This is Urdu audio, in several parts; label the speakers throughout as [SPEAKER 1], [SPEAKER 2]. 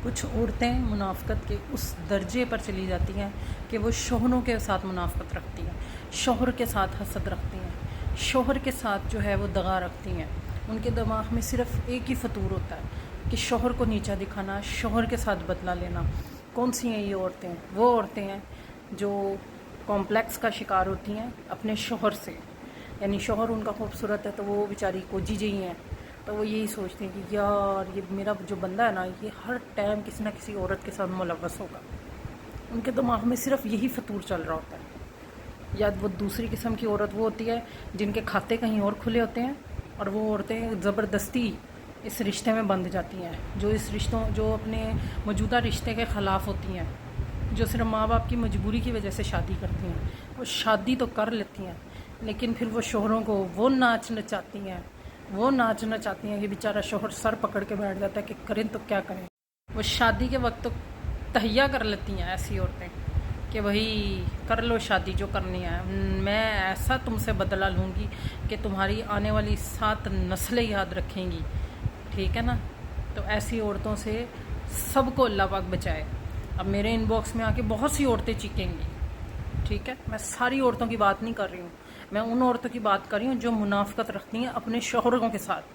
[SPEAKER 1] کچھ عورتیں منافقت کے اس درجے پر چلی جاتی ہیں کہ وہ شوہروں کے ساتھ منافقت رکھتی ہیں، شوہر کے ساتھ حسد رکھتی ہیں، شوہر کے ساتھ جو ہے وہ دغا رکھتی ہیں۔ ان کے دماغ میں صرف ایک ہی فطور ہوتا ہے کہ شوہر کو نیچا دکھانا، شوہر کے ساتھ بدلہ لینا۔ کون سی ہیں یہ عورتیں؟ وہ عورتیں ہیں جو کمپلیکس کا شکار ہوتی ہیں اپنے شوہر سے، یعنی شوہر ان کا خوبصورت ہے تو وہ بیچاری کوجی جی ہیں، تو وہ یہی سوچتے ہیں کہ یار یہ میرا جو بندہ ہے نا، یہ ہر ٹائم کسی نہ کسی عورت کے ساتھ ملوث ہوگا۔ ان کے دماغ میں صرف یہی فطور چل رہا ہوتا ہے۔ یا وہ دوسری قسم کی عورت وہ ہوتی ہے جن کے کھاتے کہیں اور کھلے ہوتے ہیں، اور وہ عورتیں زبردستی اس رشتے میں بندھ جاتی ہیں، جو اپنے موجودہ رشتے کے خلاف ہوتی ہیں، جو صرف ماں باپ کی مجبوری کی وجہ سے شادی کرتی ہیں۔ وہ شادی تو کر لیتی ہیں لیکن پھر وہ شوہروں کو وہ ناچ نچاتی ہیں کہ بیچارہ شوہر سر پکڑ کے بیٹھ جاتا ہے کہ کریں تو کیا کریں۔ وہ شادی کے وقت تو تہیا کر لیتی ہیں ایسی عورتیں کہ وہی کر لو شادی جو کرنی ہے، میں ایسا تم سے بدلہ لوں گی کہ تمہاری آنے والی 7 نسلیں یاد رکھیں گی، ٹھیک ہے نا۔ تو ایسی عورتوں سے سب کو اللہ پاک بچائے۔ اب میرے ان باکس میں آ کے بہت سی عورتیں چیخیں گی، ٹھیک ہے، میں ساری عورتوں کی بات نہیں کر رہی ہوں، میں ان عورتوں کی بات کر رہی ہوں جو منافقت رکھتی ہیں اپنے شوہروں کے ساتھ۔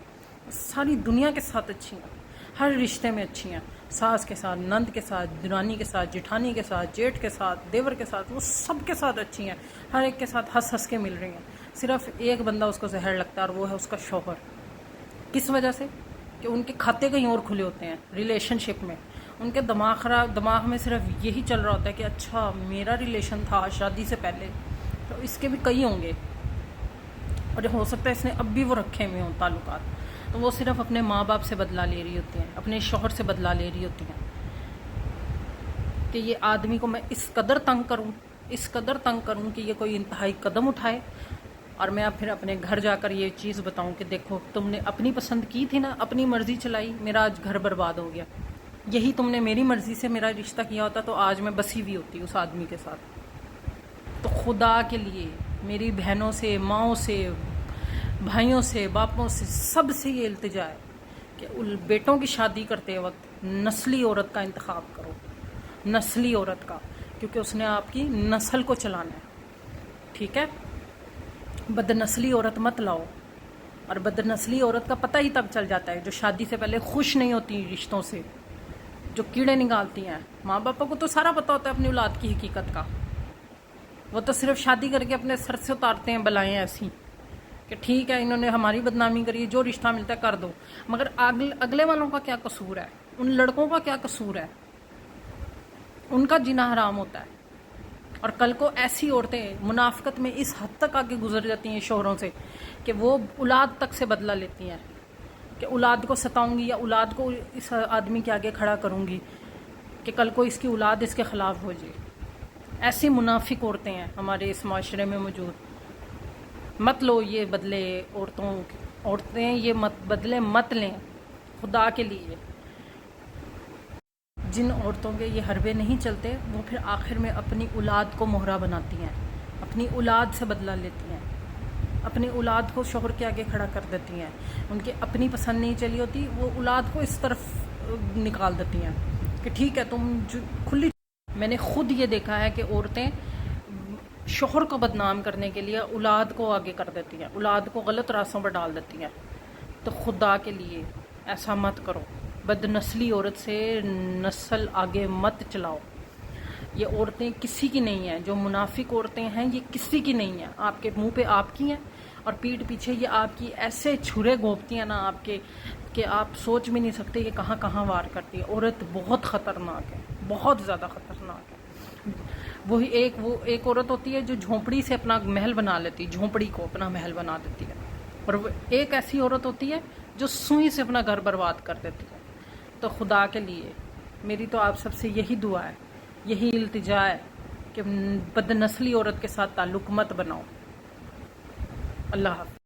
[SPEAKER 1] ساری دنیا کے ساتھ اچھی ہیں، ہر رشتے میں اچھی ہیں، ساس کے ساتھ، نند کے ساتھ، درانی کے ساتھ، جٹھانی کے ساتھ، جیٹھ کے ساتھ، دیور کے ساتھ، وہ سب کے ساتھ اچھی ہیں، ہر ایک کے ساتھ ہنس ہنس کے مل رہی ہیں۔ صرف ایک بندہ اس کو زہر لگتا ہے اور وہ ہے اس کا شوہر۔ کس وجہ سے؟ کہ ان کے کھاتے کہیں اور کھلے ہوتے ہیں ریلیشن شپ میں۔ ان کے دماغ میں صرف یہی چل رہا ہوتا ہے کہ اچھا میرا ریلیشن تھا شادی سے پہلے، تو اس کے بھی کئی ہوں گے، اور ہو سکتا ہے اس نے اب بھی وہ رکھے ہوئے ہوں تعلقات، تو وہ صرف اپنے ماں باپ سے بدلہ لے رہی ہوتی ہیں، اپنے شوہر سے بدلہ لے رہی ہوتی ہیں کہ یہ آدمی کو میں اس قدر تنگ کروں کہ یہ کوئی انتہائی قدم اٹھائے، اور میں اب پھر اپنے گھر جا کر یہ چیز بتاؤں کہ دیکھو تم نے اپنی پسند کی تھی نا، اپنی مرضی چلائی، میرا آج گھر برباد ہو گیا۔ یہی تم نے میری مرضی سے میرا رشتہ کیا ہوتا تو آج میں بسی ہوئی ہوتی اس آدمی کے ساتھ۔ تو خدا کے لیے میری بہنوں سے، ماؤں سے، بھائیوں سے، باپوں سے، سب سے یہ التجا ہے کہ بیٹوں کی شادی کرتے وقت نسلی عورت کا انتخاب کرو، نسلی عورت کا، کیونکہ اس نے آپ کی نسل کو چلانا ہے، ٹھیک ہے۔ بد نسلی عورت مت لاؤ، اور بد نسلی عورت کا پتہ ہی تب چل جاتا ہے جو شادی سے پہلے خوش نہیں ہوتی رشتوں سے، جو کیڑے نکالتی ہیں۔ ماں باپوں کو تو سارا پتہ ہوتا ہے اپنی اولاد کی حقیقت کا، وہ تو صرف شادی کر کے اپنے سر سے اتارتے ہیں بلائیں ایسی کہ ٹھیک ہے انہوں نے ہماری بدنامی کری، جو رشتہ ملتا ہے کر دو، مگر اگلے والوں کا کیا قصور ہے؟ ان لڑکوں کا کیا قصور ہے؟ ان کا جینا حرام ہوتا ہے۔ اور کل کو ایسی عورتیں منافقت میں اس حد تک آگے گزر جاتی ہیں شوہروں سے کہ وہ اولاد تک سے بدلہ لیتی ہیں کہ اولاد کو ستاؤں گی یا اولاد کو اس آدمی کے آگے کھڑا کروں گی کہ کل کو اس کی اولاد اس کے خلاف ہو جائے۔ ایسی منافق عورتیں ہیں ہمارے اس معاشرے میں موجود۔ مت لو یہ بدلے عورتیں یہ بدلے مت لیں خدا کے لیے۔ جن عورتوں کے یہ حربے نہیں چلتے وہ پھر آخر میں اپنی اولاد کو مہرا بناتی ہیں، اپنی اولاد سے بدلہ لیتی ہیں، اپنی اولاد کو شوہر کے آگے کھڑا کر دیتی ہیں۔ ان کے اپنی پسند نہیں چلی ہوتی، وہ اولاد کو اس طرف نکال دیتی ہیں کہ ٹھیک ہے تم کھلی۔ میں نے خود یہ دیکھا ہے کہ عورتیں شوہر کو بدنام کرنے کے لیے اولاد کو آگے کر دیتی ہیں، اولاد کو غلط راستوں پر ڈال دیتی ہیں۔ تو خدا کے لیے ایسا مت کرو، بد نسلی عورت سے نسل آگے مت چلاؤ۔ یہ عورتیں کسی کی نہیں ہیں، جو منافق عورتیں ہیں یہ کسی کی نہیں ہیں، آپ کے منہ پہ آپ کی ہیں اور پیٹھ پیچھے یہ آپ کی ایسے چھرے گھونپتی ہیں نا آپ کے کہ آپ سوچ بھی نہیں سکتے کہ کہاں کہاں وار کرتی ہے۔ عورت بہت خطرناک ہے، بہت زیادہ خطرناک ہے۔ وہ ایک عورت ہوتی ہے جو جھونپڑی سے اپنا محل بنا لیتی، جھونپڑی کو اپنا محل بنا دیتی ہے، اور وہ ایک ایسی عورت ہوتی ہے جو سوئی سے اپنا گھر برباد کر دیتی ہے۔ تو خدا کے لیے میری تو آپ سب سے یہی دعا ہے، یہی التجا ہے کہ بد نسلی عورت کے ساتھ تعلق مت بناؤ۔ اللہ حافظ۔